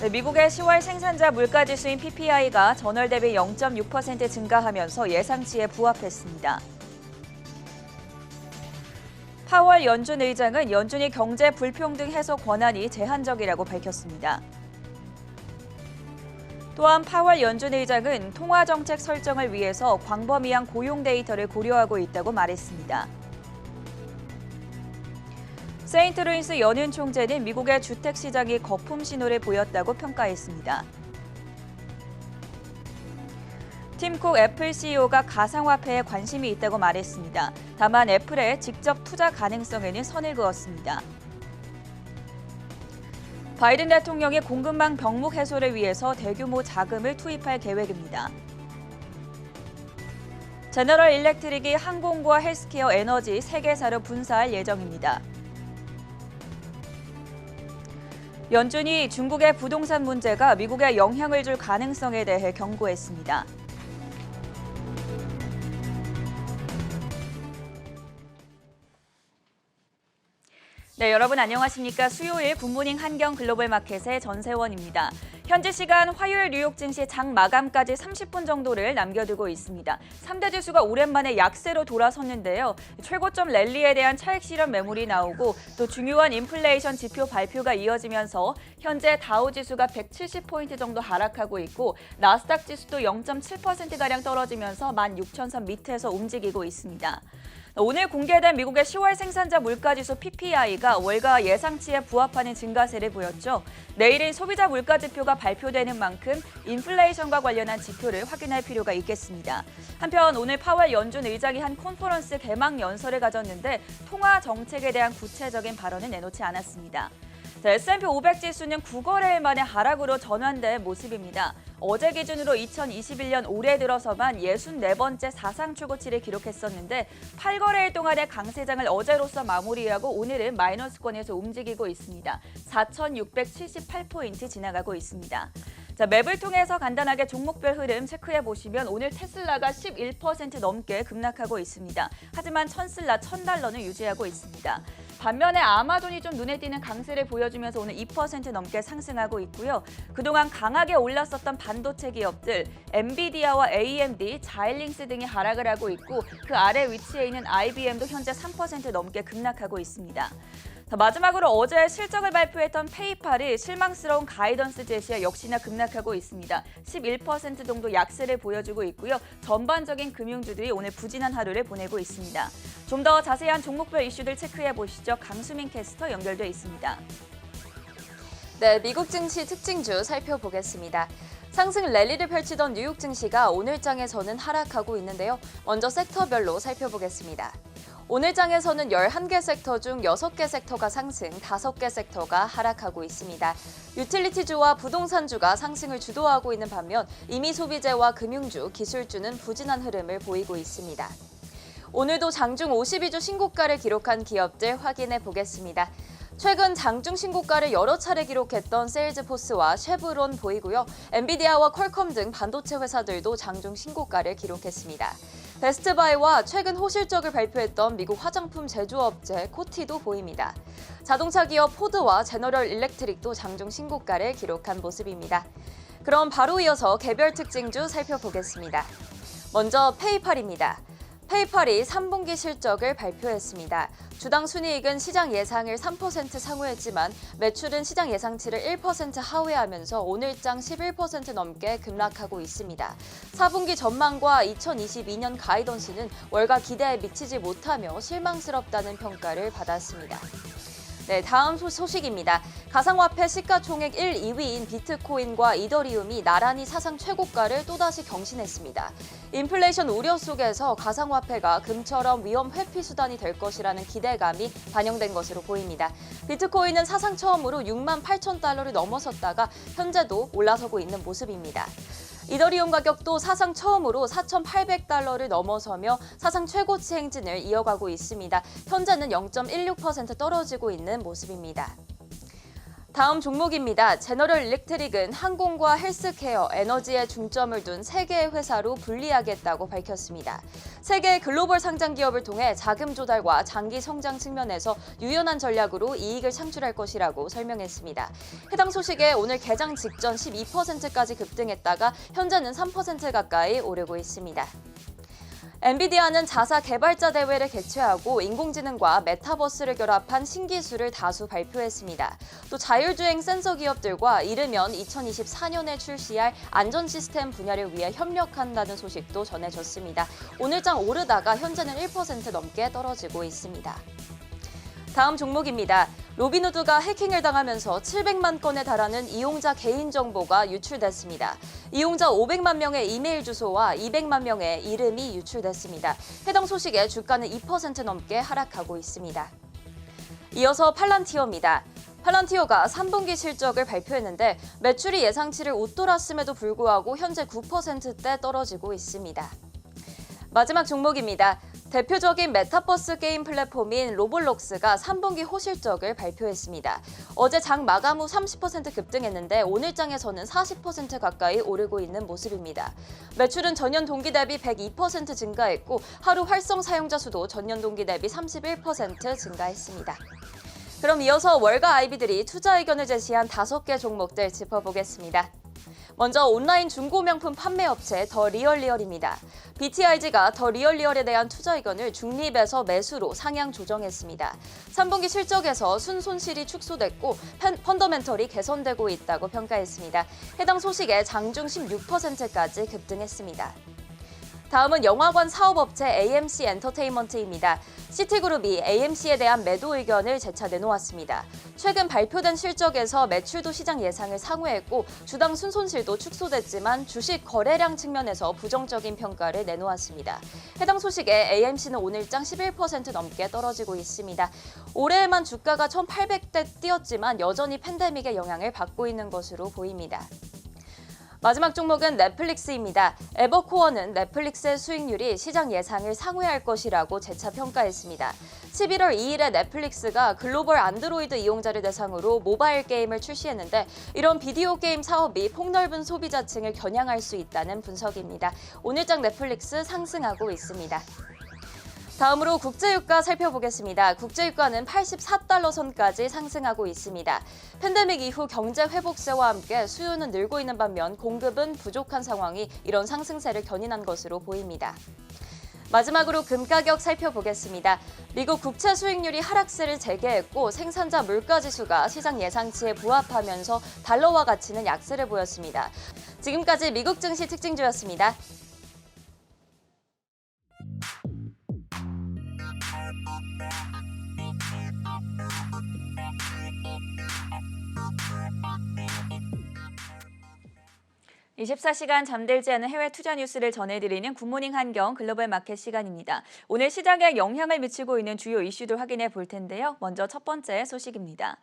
네, 미국의 10월 생산자 물가지수인 PPI가 전월 대비 0.6% 증가하면서 예상치에 부합했습니다. 파월 연준 의장은 연준이 경제 불평등 해소 권한이 제한적이라고 밝혔습니다. 또한 파월 연준 의장은 통화정책 설정을 위해서 광범위한 고용 데이터를 고려하고 있다고 말했습니다. 세인트루이스 연은 총재는 미국의 주택시장이 거품 신호를 보였다고 평가했습니다. 팀쿡 애플 CEO가 가상화폐에 관심이 있다고 말했습니다. 다만 애플의 직접 투자 가능성에는 선을 그었습니다. 바이든 대통령이 공급망 병목 해소를 위해서 대규모 자금을 투입할 계획입니다. 제너럴 일렉트릭이 항공과 헬스케어, 에너지 3개사로 분사할 예정입니다. 연준이 중국의 부동산 문제가 미국에 영향을 줄 가능성에 대해 경고했습니다. 네, 여러분 안녕하십니까? 수요일 굿모닝 한경 글로벌 마켓의 전세원입니다. 현지 시간 화요일 뉴욕 증시 장 마감까지 30분 정도를 남겨두고 있습니다. 3대 지수가 오랜만에 약세로 돌아섰는데요. 최고점 랠리에 대한 차익 실현 매물이 나오고 또 중요한 인플레이션 지표 발표가 이어지면서 현재 다우 지수가 170포인트 정도 하락하고 있고 나스닥 지수도 0.7%가량 떨어지면서 16,000선 밑에서 움직이고 있습니다. 오늘 공개된 미국의 10월 생산자 물가지수 PPI가 월가 예상치에 부합하는 증가세를 보였죠. 내일은 소비자 물가지표가 발표되는 만큼 인플레이션과 관련한 지표를 확인할 필요가 있겠습니다. 한편 오늘 파월 연준 의장이 한 컨퍼런스 개막 연설을 가졌는데 통화 정책에 대한 구체적인 발언은 내놓지 않았습니다. S&P 500 지수는 9거래일 만에 하락으로 전환된 모습입니다. 어제 기준으로 2021년 올해 들어서만 64번째 사상 최고치를 기록했었는데 8거래일 동안의 강세장을 어제로서 마무리하고 오늘은 마이너스권에서 움직이고 있습니다. 4,678포인트 지나가고 있습니다. 자, 맵을 통해서 간단하게 종목별 흐름 체크해 보시면 오늘 테슬라가 11% 넘게 급락하고 있습니다. 하지만 천슬라 $1,000는 유지하고 있습니다. 반면에 아마존이 좀 눈에 띄는 강세를 보여주면서 오늘 2% 넘게 상승하고 있고요. 그동안 강하게 올랐었던 반도체 기업들 엔비디아와 AMD, 자일링스 등이 하락을 하고 있고 그 아래 위치해 있는 IBM도 현재 3% 넘게 급락하고 있습니다. 자, 마지막으로 어제 실적을 발표했던 페이팔이 실망스러운 가이던스 제시에 역시나 급락하고 있습니다. 11% 정도 약세를 보여주고 있고요. 전반적인 금융주들이 오늘 부진한 하루를 보내고 있습니다. 좀 더 자세한 종목별 이슈들 체크해 보시죠. 강수민 캐스터 연결돼 있습니다. 네, 미국 증시 특징주 살펴보겠습니다. 상승 랠리를 펼치던 뉴욕 증시가 오늘 장에서는 하락하고 있는데요. 먼저 섹터별로 살펴보겠습니다. 오늘 장에서는 11개 섹터 중 6개 섹터가 상승, 5개 섹터가 하락하고 있습니다. 유틸리티주와 부동산주가 상승을 주도하고 있는 반면 임의 소비재와 금융주, 기술주는 부진한 흐름을 보이고 있습니다. 오늘도 장중 52주 신고가를 기록한 기업들 확인해 보겠습니다. 최근 장중 신고가를 여러 차례 기록했던 세일즈포스와 쉐브론 보이고요. 엔비디아와 퀄컴 등 반도체 회사들도 장중 신고가를 기록했습니다. 베스트바이와 최근 호실적을 발표했던 미국 화장품 제조업체 코티도 보입니다. 자동차 기업 포드와 제너럴 일렉트릭도 장중 신고가를 기록한 모습입니다. 그럼 바로 이어서 개별 특징주 살펴보겠습니다. 먼저 페이팔입니다. 페이팔이 3분기 실적을 발표했습니다. 주당 순이익은 시장 예상을 3% 상회했지만 매출은 시장 예상치를 1% 하회하면서 오늘장 11% 넘게 급락하고 있습니다. 4분기 전망과 2022년 가이던스는 월가 기대에 미치지 못하며 실망스럽다는 평가를 받았습니다. 네, 다음 소식입니다. 가상화폐 시가총액 1, 2위인 비트코인과 이더리움이 나란히 사상 최고가를 또다시 경신했습니다. 인플레이션 우려 속에서 가상화폐가 금처럼 위험 회피 수단이 될 것이라는 기대감이 반영된 것으로 보입니다. 비트코인은 사상 처음으로 68,000달러를 넘어섰다가 현재도 올라서고 있는 모습입니다. 이더리움 가격도 사상 처음으로 4,800달러를 넘어서며 사상 최고치 행진을 이어가고 있습니다. 현재는 0.16% 떨어지고 있는 모습입니다. 다음 종목입니다. 제너럴 일렉트릭은 항공과 헬스케어, 에너지에 중점을 둔 3개의 회사로 분리하겠다고 밝혔습니다. 3개의 글로벌 상장 기업을 통해 자금 조달과 장기 성장 측면에서 유연한 전략으로 이익을 창출할 것이라고 설명했습니다. 해당 소식에 오늘 개장 직전 12%까지 급등했다가 현재는 3% 가까이 오르고 있습니다. 엔비디아는 자사 개발자 대회를 개최하고 인공지능과 메타버스를 결합한 신기술을 다수 발표했습니다. 또 자율주행 센서 기업들과 이르면 2024년에 출시할 안전 시스템 분야를 위해 협력한다는 소식도 전해졌습니다. 오늘장 오르다가 현재는 1% 넘게 떨어지고 있습니다. 다음 종목입니다. 로빈후드가 해킹을 당하면서 700만 건에 달하는 이용자 개인정보가 유출됐습니다. 이용자 500만 명의 이메일 주소와 200만 명의 이름이 유출됐습니다. 해당 소식에 주가는 2% 넘게 하락하고 있습니다. 이어서 팔란티어입니다. 팔란티어가 3분기 실적을 발표했는데 매출이 예상치를 웃돌았음에도 불구하고 현재 9%대 떨어지고 있습니다. 마지막 종목입니다. 대표적인 메타버스 게임 플랫폼인 로블록스가 3분기 호실적을 발표했습니다. 어제 장 마감 후 30% 급등했는데 오늘장에서는 40% 가까이 오르고 있는 모습입니다. 매출은 전년 동기 대비 102% 증가했고 하루 활성 사용자 수도 전년 동기 대비 31% 증가했습니다. 그럼 이어서 월가 아이비들이 투자 의견을 제시한 5개 종목들 짚어보겠습니다. 먼저 온라인 중고 명품 판매 업체 더 리얼리얼입니다. BTIG가 더 리얼리얼에 대한 투자 의견을 중립에서 매수로 상향 조정했습니다. 3분기 실적에서 순손실이 축소됐고 펀더멘털이 개선되고 있다고 평가했습니다. 해당 소식에 장중 16%까지 급등했습니다. 다음은 영화관 사업업체 AMC 엔터테인먼트입니다. 시티그룹이 AMC에 대한 매도 의견을 재차 내놓았습니다. 최근 발표된 실적에서 매출도 시장 예상을 상회했고 주당 순손실도 축소됐지만 주식 거래량 측면에서 부정적인 평가를 내놓았습니다. 해당 소식에 AMC는 오늘장 11% 넘게 떨어지고 있습니다. 올해에만 주가가 1,800대 뛰었지만 여전히 팬데믹의 영향을 받고 있는 것으로 보입니다. 마지막 종목은 넷플릭스입니다. 에버코어는 넷플릭스의 수익률이 시장 예상을 상회할 것이라고 재차 평가했습니다. 11월 2일에 넷플릭스가 글로벌 안드로이드 이용자를 대상으로 모바일 게임을 출시했는데 이런 비디오 게임 사업이 폭넓은 소비자층을 겨냥할 수 있다는 분석입니다. 오늘장 넷플릭스 상승하고 있습니다. 다음으로 국제유가 살펴보겠습니다. 국제유가는 84달러 선까지 상승하고 있습니다. 팬데믹 이후 경제 회복세와 함께 수요는 늘고 있는 반면 공급은 부족한 상황이 이런 상승세를 견인한 것으로 보입니다. 마지막으로 금 가격 살펴보겠습니다. 미국 국채 수익률이 하락세를 재개했고 생산자 물가지수가 시장 예상치에 부합하면서 달러화 가치는 약세를 보였습니다. 지금까지 미국 증시 특징주였습니다. (24시간) 잠들지 않은 해외 투자 뉴스를 전해드리는 굿모닝 한경 글로벌 마켓 시간입니다. 오늘 시장에 영향을 미치고 있는 주요 이슈들 확인해 볼 텐데요. 먼저 첫 번째 소식입니다.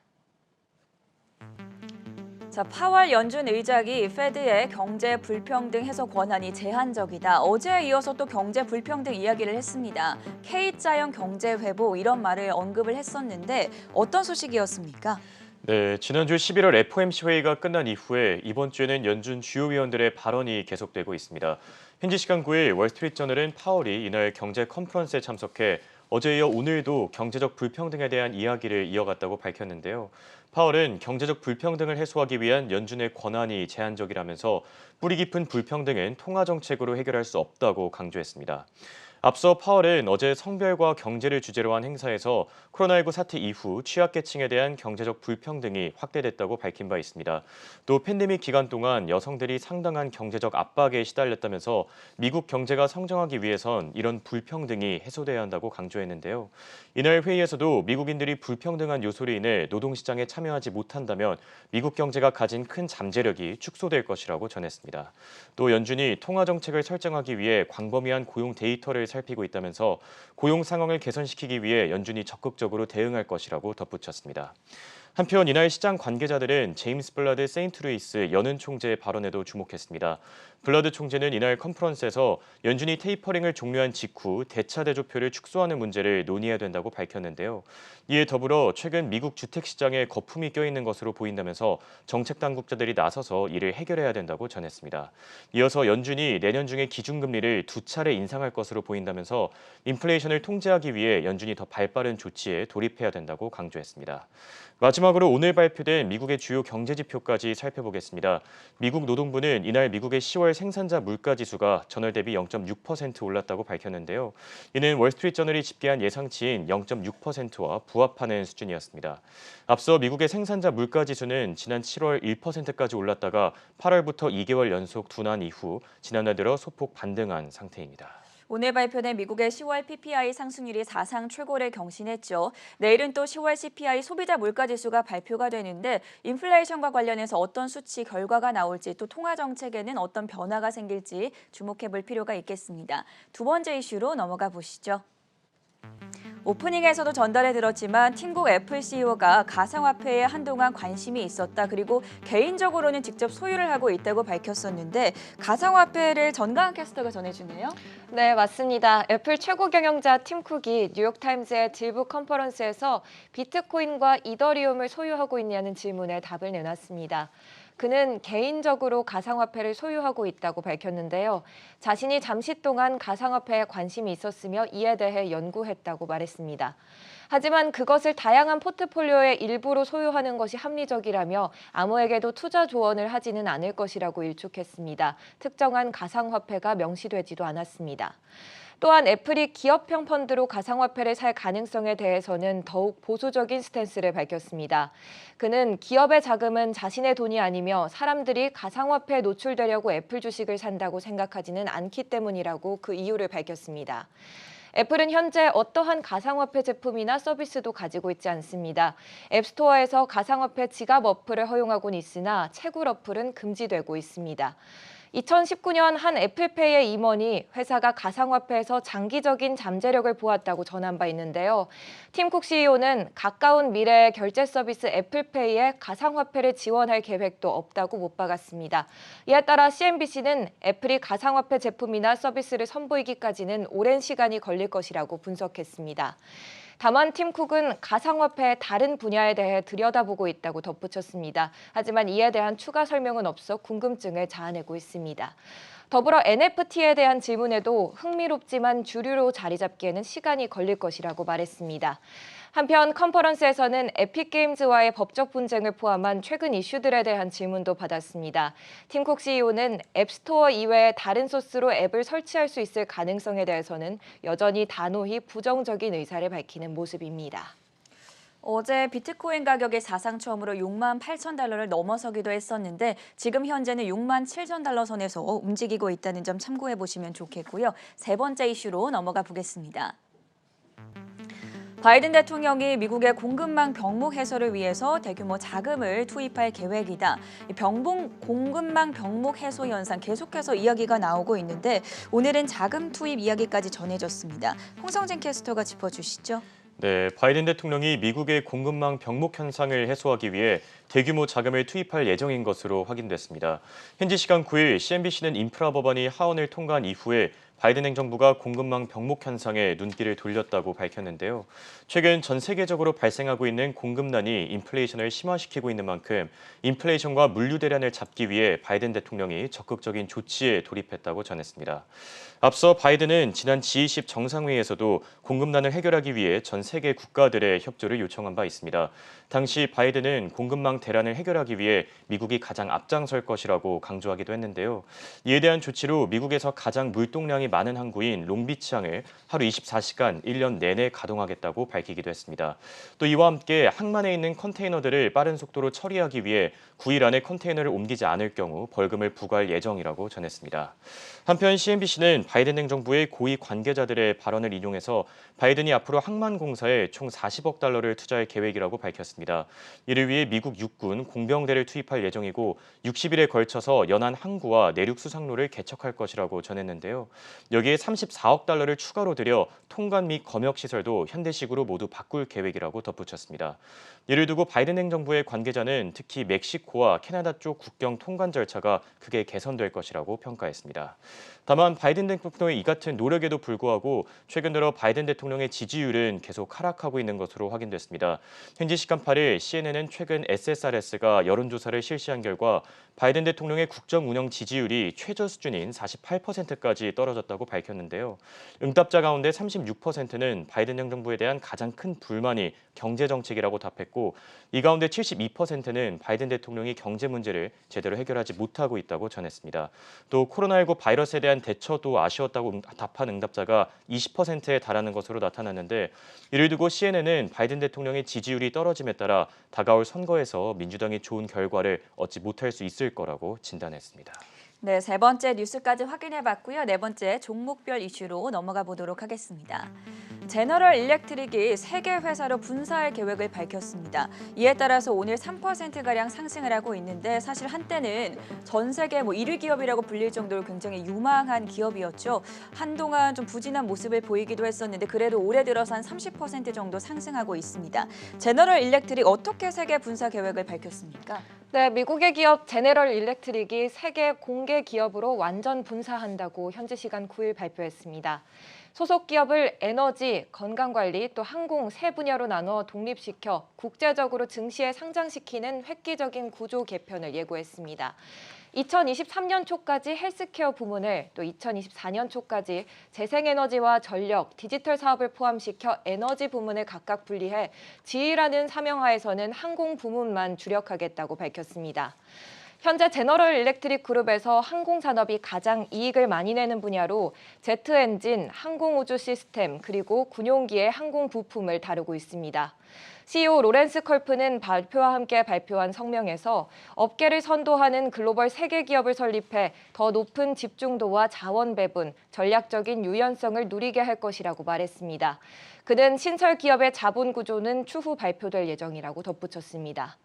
파월 연준 의장이 페드의 경제 불평등 해소 권한이 제한적이다. 어제에 이어서 또 경제 불평등 이야기를 했습니다. K자형 경제 회복 이런 말을 언급을 했었는데 어떤 소식이었습니까? 네, 지난주 11월 FOMC 회의가 끝난 이후에 이번 주에는 연준 주요 위원들의 발언이 계속되고 있습니다. 현지 시간 9일 월스트리트저널은 파월이 이날 경제 컨퍼런스에 참석해 어제 이어 오늘도 경제적 불평등에 대한 이야기를 이어갔다고 밝혔는데요. 파월은 경제적 불평등을 해소하기 위한 연준의 권한이 제한적이라면서 뿌리 깊은 불평등은 통화 정책으로 해결할 수 없다고 강조했습니다. 앞서 파월은 어제 성별과 경제를 주제로 한 행사에서 코로나19 사태 이후 취약계층에 대한 경제적 불평등이 확대됐다고 밝힌 바 있습니다. 또 팬데믹 기간 동안 여성들이 상당한 경제적 압박에 시달렸다면서 미국 경제가 성장하기 위해선 이런 불평등이 해소돼야 한다고 강조했는데요. 이날 회의에서도 미국인들이 불평등한 요소로 인해 노동시장에 참여하지 못한다면 미국 경제가 가진 큰 잠재력이 축소될 것이라고 전했습니다. 또 연준이 통화정책을 설정하기 위해 광범위한 고용 데이터를 살피고 있다면서 고용 상황을 개선시키기 위해 연준이 적극적으로 대응할 것이라고 덧붙였습니다. 한편 이날 시장 관계자들은 제임스 블라드 세인트루이스 연은 총재의 발언에도 주목했습니다. 블러드 총재는 이날 컨퍼런스에서 연준이 테이퍼링을 종료한 직후 대차 대조표를 축소하는 문제를 논의해야 된다고 밝혔는데요. 이에 더불어 최근 미국 주택시장에 거품이 껴있는 것으로 보인다면서 정책 당국자들이 나서서 이를 해결해야 된다고 전했습니다. 이어서 연준이 내년 중에 기준금리를 2차례 인상할 것으로 보인다면서 인플레이션을 통제하기 위해 연준이 더 발빠른 조치에 돌입해야 된다고 강조했습니다. 마지막으로 오늘 발표된 미국의 주요 경제지표까지 살펴보겠습니다. 미국 노동부는 이날 미국의 10월 생산자 물가지수가 전월 대비 0.6% 올랐다고 밝혔는데요. 이는 월스트리트저널이 집계한 예상치인 0.6%와 부합하는 수준이었습니다. 앞서 미국의 생산자 물가지수는 지난 7월 1%까지 올랐다가 8월부터 2개월 연속 둔한 이후 지난해 들어 소폭 반등한 상태입니다. 오늘 발표된 미국의 10월 PPI 상승률이 사상 최고를 경신했죠. 내일은 또 10월 CPI 소비자 물가지수가 발표가 되는데 인플레이션과 관련해서 어떤 수치 결과가 나올지 또 통화 정책에는 어떤 변화가 생길지 주목해 볼 필요가 있겠습니다. 두 번째 이슈로 넘어가 보시죠. 오프닝에서도 전달해 들었지만 팀쿡 애플 CEO가 가상화폐에 한동안 관심이 있었다. 그리고 개인적으로는 직접 소유를 하고 있다고 밝혔었는데 가상화폐를 전가한 캐스터가 전해주네요. 네, 맞습니다. 애플 최고 경영자 팀 쿡이 뉴욕타임즈의 dil브 컨퍼런스에서 비트코인과 이더리움을 소유하고 있냐는 질문에 답을 내놨습니다. 그는 개인적으로 가상화폐를 소유하고 있다고 밝혔는데요. 자신이 잠시 동안 가상화폐에 관심이 있었으며 이에 대해 연구했다고 말했습니다. 하지만 그것을 다양한 포트폴리오의 일부로 소유하는 것이 합리적이라며 아무에게도 투자 조언을 하지는 않을 것이라고 일축했습니다. 특정한 가상화폐가 명시되지도 않았습니다. 또한 애플이 기업형 펀드로 가상화폐를 살 가능성에 대해서는 더욱 보수적인 스탠스를 밝혔습니다. 그는 기업의 자금은 자신의 돈이 아니며 사람들이 가상화폐에 노출되려고 애플 주식을 산다고 생각하지는 않기 때문이라고 그 이유를 밝혔습니다. 애플은 현재 어떠한 가상화폐 제품이나 서비스도 가지고 있지 않습니다. 앱스토어에서 가상화폐 지갑 어플을 허용하고는 있으나 채굴 어플은 금지되고 있습니다. 2019년 한 애플페이의 임원이 회사가 가상화폐에서 장기적인 잠재력을 보았다고 전한 바 있는데요. 팀 쿡 CEO는 가까운 미래의 결제 서비스 애플페이에 가상화폐를 지원할 계획도 없다고 못 박았습니다. 이에 따라 CNBC는 애플이 가상화폐 제품이나 서비스를 선보이기까지는 오랜 시간이 걸릴 것이라고 분석했습니다. 다만 팀 쿡은 가상화폐의 다른 분야에 대해 들여다보고 있다고 덧붙였습니다. 하지만 이에 대한 추가 설명은 없어 궁금증을 자아내고 있습니다. 더불어 NFT에 대한 질문에도 흥미롭지만 주류로 자리 잡기에는 시간이 걸릴 것이라고 말했습니다. 한편 컨퍼런스에서는 에픽게임즈와의 법적 분쟁을 포함한 최근 이슈들에 대한 질문도 받았습니다. 팀 쿡 CEO는 앱스토어 이외의 다른 소스로 앱을 설치할 수 있을 가능성에 대해서는 여전히 단호히 부정적인 의사를 밝히는 모습입니다. 어제 비트코인 가격이 사상 처음으로 6만 8천 달러를 넘어서기도 했었는데 지금 현재는 6만 7천 달러 선에서 움직이고 있다는 점 참고해 보시면 좋겠고요. 세 번째 이슈로 넘어가 보겠습니다. 바이든 대통령이 미국의 공급망 병목 해소를 위해서 대규모 자금을 투입할 계획이다. 공급망 병목 해소 현상 계속해서 이야기가 나오고 있는데 오늘은 자금 투입 이야기까지 전해졌습니다. 홍성진 캐스터가 짚어주시죠. 네, 바이든 대통령이 미국의 공급망 병목 현상을 해소하기 위해 대규모 자금을 투입할 예정인 것으로 확인됐습니다. 현지 시간 9일 CNBC는 인프라 법안이 하원을 통과한 이후에 바이든 행정부가 공급망 병목 현상에 눈길을 돌렸다고 밝혔는데요. 최근 전 세계적으로 발생하고 있는 공급난이 인플레이션을 심화시키고 있는 만큼 인플레이션과 물류 대란을 잡기 위해 바이든 대통령이 적극적인 조치에 돌입했다고 전했습니다. 앞서 바이든은 지난 G20 정상회의에서도 공급난을 해결하기 위해 전 세계 국가들의 협조를 요청한 바 있습니다. 당시 바이든은 공급망 대란을 해결하기 위해 미국이 가장 앞장설 것이라고 강조하기도 했는데요. 이에 대한 조치로 미국에서 가장 물동량이 많은 항구인 롱비치항을 하루 24시간 1년 내내 가동하겠다고 밝히기도 했습니다. 또 이와 함께 항만에 있는 컨테이너들을 빠른 속도로 처리하기 위해 9일 안에 컨테이너를 옮기지 않을 경우 벌금을 부과할 예정이라고 전했습니다. 한편 CNBC는 바이든 행정부의 고위 관계자들의 발언을 인용해서 바이든이 앞으로 항만 공사에 총 40억 달러를 투자할 계획이라고 밝혔습니다. 이를 위해 미국 육군 공병대를 투입할 예정이고 60일에 걸쳐서 연안 항구와 내륙 수상로를 개척할 것이라고 전했는데요. 여기에 34억 달러를 추가로 들여 통관 및 검역 시설도 현대식으로 모두 바꿀 계획이라고 덧붙였습니다. 이를 두고 바이든 행정부의 관계자는 특히 멕시코와 캐나다 쪽 국경 통관 절차가 크게 개선될 것이라고 평가했습니다. 다만 바이든 대통령의 이 같은 노력에도 불구하고 최근 들어 바이든 대통령의 지지율은 계속 하락하고 있는 것으로 확인됐습니다. 현지 시간 8일 CNN은 최근 SSRS가 여론조사를 실시한 결과 바이든 대통령의 국정 운영 지지율이 최저 수준인 48%까지 떨어졌다고 밝혔는데요. 응답자 가운데 36%는 바이든 행정부에 대한 가장 큰 불만이 경제 정책이라고 답했고 이 가운데 72%는 바이든 대통령이 경제 문제를 제대로 해결하지 못하고 있다고 전했습니다. 또 코로나19 바이러스에 대한 대처도 아쉬웠다고 답한 응답자가 20%에 달하는 것으로 나타났는데 이를 두고 CNN은 바이든 대통령의 지지율이 떨어짐에 따라 다가올 선거에서 민주당이 좋은 결과를 얻지 못할 수 있을 거라고 진단했습니다. 네, 세 번째 뉴스까지 확인해봤고요. 네 번째 종목별 이슈로 넘어가 보도록 하겠습니다. 제너럴 일렉트릭이 세계 회사로 분사할 계획을 밝혔습니다. 이에 따라서 오늘 3%가량 상승을 하고 있는데 사실 한때는 전 세계 1위 기업이라고 불릴 정도로 굉장히 유망한 기업이었죠. 한동안 좀 부진한 모습을 보이기도 했었는데 그래도 올해 들어서 한 30% 정도 상승하고 있습니다. 제너럴 일렉트릭 어떻게 세계 분사 계획을 밝혔습니까? 네, 미국의 기업 제네럴 일렉트릭이 세계 공개 기업으로 완전 분사한다고 현지 시간 9일 발표했습니다. 소속 기업을 에너지, 건강관리, 또 항공 세 분야로 나눠 독립시켜 국제적으로 증시에 상장시키는 획기적인 구조 개편을 예고했습니다. 2023년 초까지 헬스케어 부문을 또 2024년 초까지 재생에너지와 전력, 디지털 사업을 포함시켜 에너지 부문을 각각 분리해 지휘라는 사명하에서는 항공 부문만 주력하겠다고 밝혔습니다. 현재 제너럴 일렉트릭 그룹에서 항공 산업이 가장 이익을 많이 내는 분야로 제트 엔진, 항공우주 시스템, 그리고 군용기의 항공 부품을 다루고 있습니다. CEO 로렌스 컬프는 발표와 함께 발표한 성명에서 업계를 선도하는 글로벌 세계 기업을 설립해 더 높은 집중도와 자원 배분, 전략적인 유연성을 누리게 할 것이라고 말했습니다. 그는 신설 기업의 자본 구조는 추후 발표될 예정이라고 덧붙였습니다.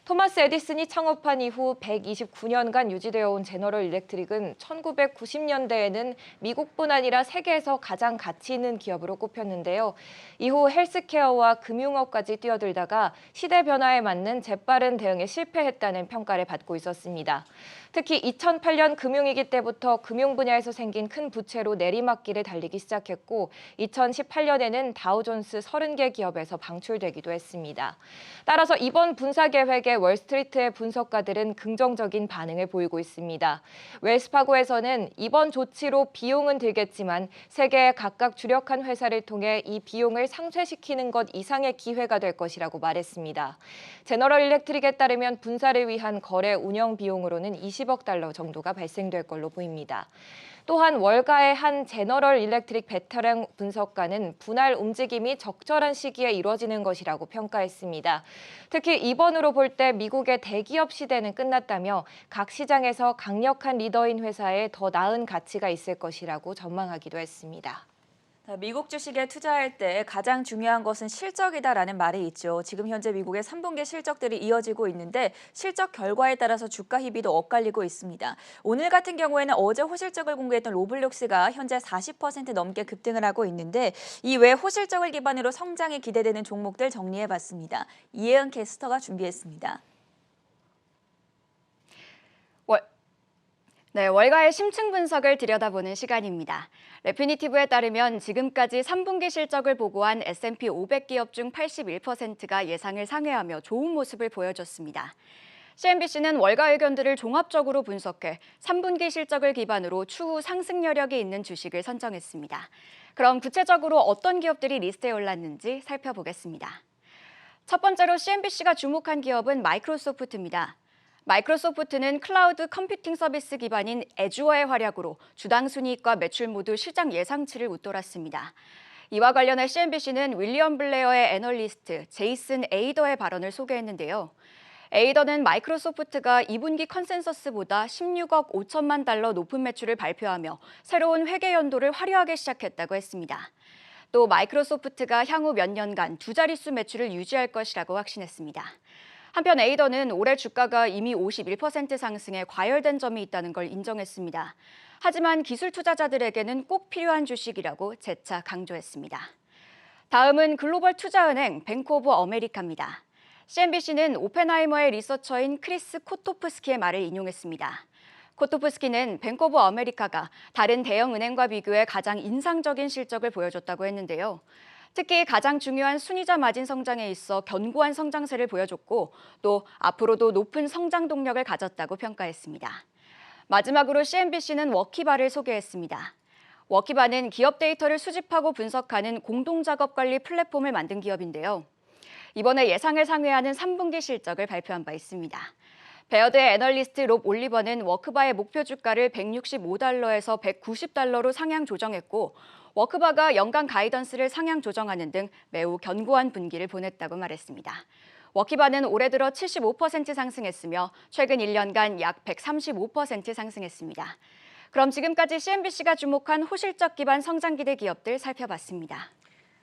토마스 에디슨이 창업한 이후 129년간 유지되어 온 제너럴 일렉트릭은 1990년대에는 미국뿐 아니라 세계에서 가장 가치 있는 기업으로 꼽혔는데요. 이후 헬스케어와 금융업까지 뛰어들다가 시대 변화에 맞는 재빠른 대응에 실패했다는 평가를 받고 있었습니다. 특히 2008년 금융위기 때부터 금융 분야에서 생긴 큰 부채로 내리막길을 달리기 시작했고 2018년에는 다우존스 30개 기업에서 방출되기도 했습니다. 따라서 이번 분사 계획에 월스트리트의 분석가들은 긍정적인 반응을 보이고 있습니다. 웰스파고에서는 이번 조치로 비용은 들겠지만 세계에 각각 주력한 회사를 통해 이 비용을 상쇄시키는 것 이상의 기회가 될 것이라고 말했습니다. 제너럴 일렉트릭에 따르면 분사를 위한 거래 운영 비용으로는 20억 달러 정도가 발생될 걸로 보입니다. 또한 월가의 한 제너럴 일렉트릭 베테랑 분석가는 분할 움직임이 적절한 시기에 이루어지는 것이라고 평가했습니다. 특히 이번으로 볼 때 미국의 대기업 시대는 끝났다며 각 시장에서 강력한 리더인 회사에 더 나은 가치가 있을 것이라고 전망하기도 했습니다. 미국 주식에 투자할 때 가장 중요한 것은 실적이다라는 말이 있죠. 지금 현재 미국의 3분기 실적들이 이어지고 있는데 실적 결과에 따라서 주가 희비도 엇갈리고 있습니다. 오늘 같은 경우에는 어제 호실적을 공개했던 로블록스가 현재 40% 넘게 급등을 하고 있는데 이외 호실적을 기반으로 성장이 기대되는 종목들 정리해봤습니다. 이혜은 캐스터가 준비했습니다. 월가의 심층 분석을 들여다보는 시간입니다. 레피니티브에 따르면 지금까지 3분기 실적을 보고한 S&P 500 기업 중 81%가 예상을 상회하며 좋은 모습을 보여줬습니다. CNBC는 월가 의견들을 종합적으로 분석해 3분기 실적을 기반으로 추후 상승 여력이 있는 주식을 선정했습니다. 그럼 구체적으로 어떤 기업들이 리스트에 올랐는지 살펴보겠습니다. 첫 번째로 CNBC가 주목한 기업은 마이크로소프트입니다. 마이크로소프트는 클라우드 컴퓨팅 서비스 기반인 애주어의 활약으로 주당 순이익과 매출 모두 실적 예상치를 웃돌았습니다. 이와 관련해 CNBC는 윌리엄 블레어의 애널리스트 제이슨 에이더의 발언을 소개했는데요. 에이더는 마이크로소프트가 2분기 컨센서스보다 16억 5천만 달러 높은 매출을 발표하며 새로운 회계 연도를 화려하게 시작했다고 했습니다. 또 마이크로소프트가 향후 몇 년간 두 자릿수 매출을 유지할 것이라고 확신했습니다. 한편 에이던은 올해 주가가 이미 51% 상승에 과열된 점이 있다는 걸 인정했습니다. 하지만 기술 투자자들에게는 꼭 필요한 주식이라고 재차 강조했습니다. 다음은 글로벌 투자은행 뱅크 오브 아메리카입니다. CNBC는 오펜하이머의 리서처인 크리스 코토프스키의 말을 인용했습니다. 코토프스키는 뱅크 오브 아메리카가 다른 대형 은행과 비교해 가장 인상적인 실적을 보여줬다고 했는데요. 특히 가장 중요한 순이자 마진 성장에 있어 견고한 성장세를 보여줬고 또 앞으로도 높은 성장 동력을 가졌다고 평가했습니다. 마지막으로 CNBC는 워키바를 소개했습니다. 워키바는 기업 데이터를 수집하고 분석하는 공동작업 관리 플랫폼을 만든 기업인데요. 이번에 예상을 상회하는 3분기 실적을 발표한 바 있습니다. 베어드의 애널리스트 롭 올리버는 워크바의 목표 주가를 165달러에서 190달러로 상향 조정했고 워크바가 연간 가이던스를 상향 조정하는 등 매우 견고한 분기를 보냈다고 말했습니다. 워키바는 올해 들어 75% 상승했으며 최근 1년간 약 135% 상승했습니다. 그럼 지금까지 CNBC가 주목한 호실적 기반 성장 기대 기업들 살펴봤습니다.